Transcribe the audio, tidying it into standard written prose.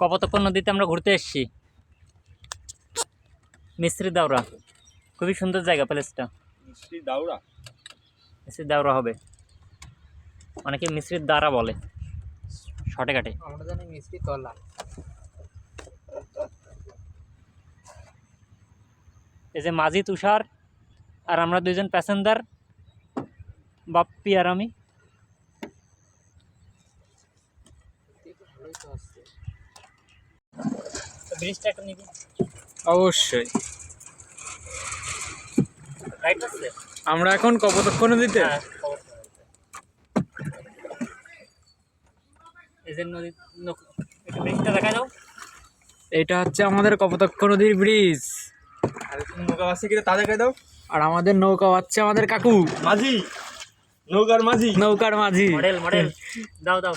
কপোতাক্ষ নদীতে আমরা ঘুরতে এসেছি। মিস্ত্রি দাওরা, খুবই সুন্দর জায়গা প্লেসটা। মিষ্টি দাউরা, মিস্ত্রি দাওরা হবে, অনেকে মিস্ত্রির দ্বারা বলে শর্টে কাটে। আমরা জানি মিষ্টি তলা। এই যে মাঝি তুষার আর আমরা দুইজন প্যাসেঞ্জার, বাপ্পি আর আমি। ভালোই তো আসছে। ব্রিজটা একটা নিবি? অবশ্যই। রাইট আছে। আমরা এখন কপোতাক্ষ নদীতে। হ্যাঁ, এই যে নদী, একটু ব্রিজটা দেখা দাও। এটা হচ্ছে আমাদের কপোতাক্ষ নদীর ব্রিজ। আর নৌকা আছে কিনা তা দেখাই দাও। আর আমাদের নৌকা হচ্ছে আমাদের কাকু মাঝি, নৌকার মাঝি। নৌকার মাঝি। মডেল দাও দাও।